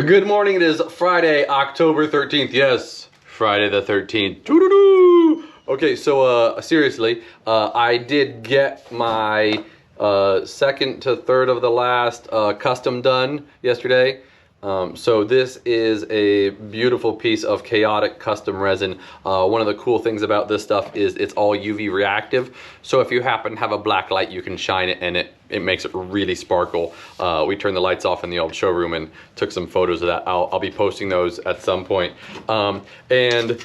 Good morning, it is Friday, October 13th. Yes, Friday the 13th. Doo-doo-doo. Okay, so seriously, I did get my second to third of the last custom done yesterday. So this is a beautiful piece of chaotic custom resin. One of the cool things about this stuff is it's all UV reactive. So if you happen to have a black light, you can shine it and it makes it really sparkle. We turned the lights off in the old showroom and took some photos of that. I'll be posting those at some point. And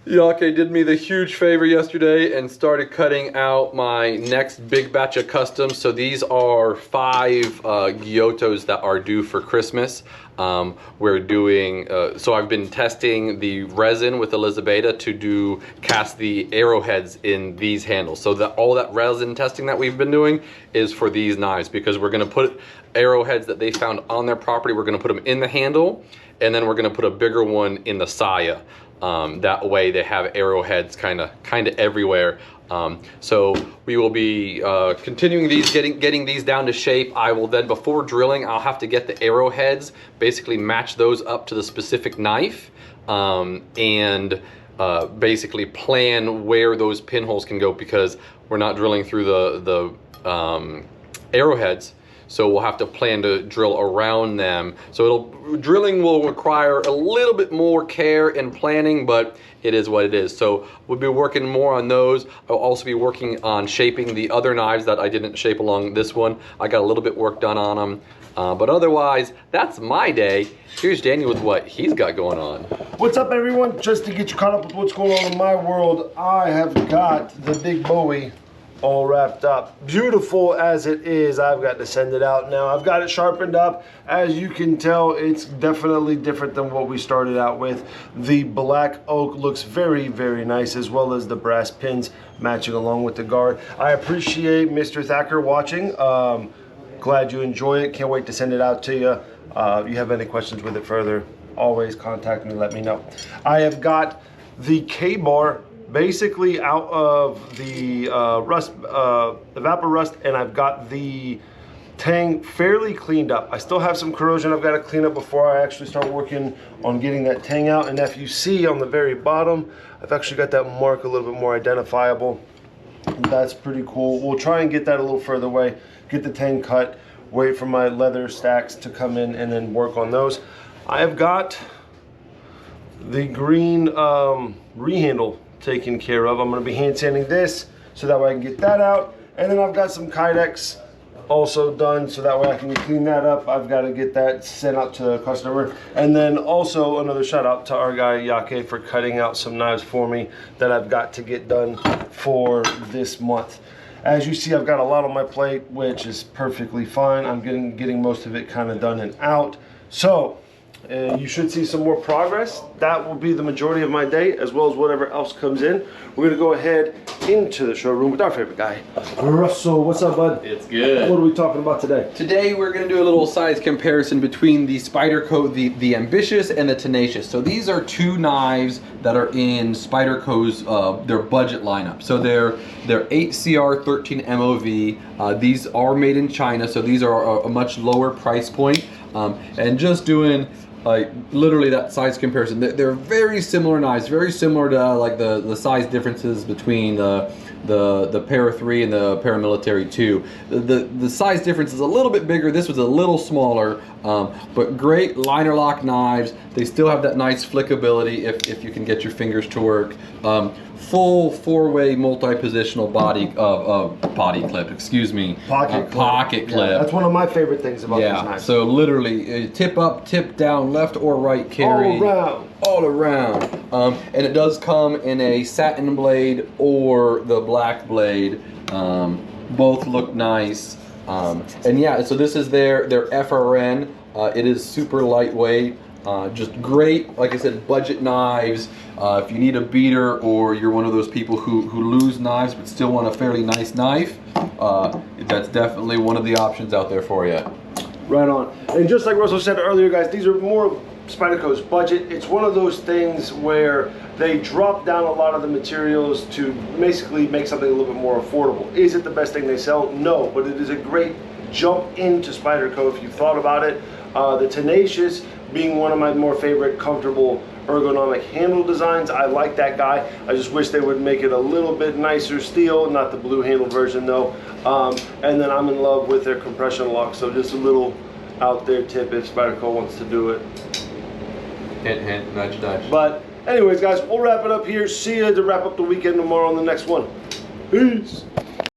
Yake did me the huge favor yesterday and started cutting out my next big batch of customs. So these are 5 Gyutos that are due for Christmas. We're doing, so I've been testing the resin with Elizabeth to cast the arrowheads in these handles. So all that resin testing that we've been doing is for these knives, because we're gonna put arrowheads that they found on their property, we're gonna put them in the handle, and then we're gonna put a bigger one in the saya. That way they have arrowheads kind of everywhere. So we will be continuing these, getting these down to shape. I will then, before drilling, I'll have to get the arrowheads, basically match those up to the specific knife, and basically plan where those pinholes can go, because we're not drilling through the arrowheads. So we'll have to plan to drill around them. So drilling will require a little bit more care and planning, but it is what it is. So we'll be working more on those. I'll also be working on shaping the other knives that I didn't shape along this one. I got a little bit work done on them. But otherwise, that's my day. Here's Daniel with what he's got going on. What's up, everyone? Just to get you caught up with what's going on in my world, I have got the big Bowie all wrapped up. Beautiful as it is, I've got to send it out now. I've got it sharpened up. As you can tell, it's definitely different than what we started out with. The black oak looks very, very nice, as well as the brass pins matching along with the guard. I appreciate Mr. Thacker watching. Glad you enjoy it. Can't wait to send it out to you. If you have any questions with it further, always contact me, let me know. I have got the K-bar basically out of the vapor rust, and I've got the tang fairly cleaned up. I still have some corrosion I've got to clean up before I actually start working on getting that tang out. And if you see on the very bottom, I've actually got that mark a little bit more identifiable. That's pretty cool. We'll try and get that a little further away, get the tang cut, wait for my leather stacks to come in, and then work on those. I have got the green rehandle taken care of. I'm going to be hand sanding this so that way I can get that out, and then I've got some Kydex also done so that way I can clean that up. I've got to get that sent out to the customer, and then also another shout out to our guy Yake for cutting out some knives for me that I've got to get done for this month. As you see, I've got a lot on my plate, which is perfectly fine. I'm getting most of it kind of done and out. So you should see some more progress. That will be the majority of my day, as well as whatever else comes in. We're gonna go ahead into the showroom with our favorite guy, Russell. What's up, bud? It's good. What are we talking about today? Today we're gonna do a little size comparison between the Spyderco, the Ambitious, and the Tenacious. So these are 2 knives that are in Spyderco's their budget lineup. So they're 8CR 13 MOV. These are made in China, so these are a much lower price point. And just doing like literally that size comparison, they're very similar knives, very similar to like the size differences between the Para 3 and the Paramilitary 2. The size difference is a little bit bigger. This was a little smaller, but great liner lock knives. They still have that nice flickability if you can get your fingers to work. Full 4-way multi-positional body clip, excuse me. Pocket clip. Yeah, that's one of my favorite things about these knives. So literally tip up, tip down, left or right carry. All around. And it does come in a satin blade or the black blade. Both look nice. And yeah, so this is their FRN. It is super lightweight. Just great, like I said, budget knives. If you need a beater, or you're one of those people who lose knives but still want a fairly nice knife, that's definitely one of the options out there for you. Right on. And just like Russell said earlier, guys, these are more Spyderco's budget. It's one of those things where they drop down a lot of the materials to basically make something a little bit more affordable. Is it the best thing they sell? No, but it is a great jump into Spyderco if you've thought about it. The Tenacious being one of my more favorite comfortable ergonomic handle designs. I like that guy. I just wish they would make it a little bit nicer steel, not the blue handle version though. And then I'm in love with their compression lock, so just a little out there tip if Spyderco wants to do it. Hint, hint, nudge, nudge. But anyways, guys, we'll wrap it up here. See you to wrap up the weekend tomorrow on the next one. Peace.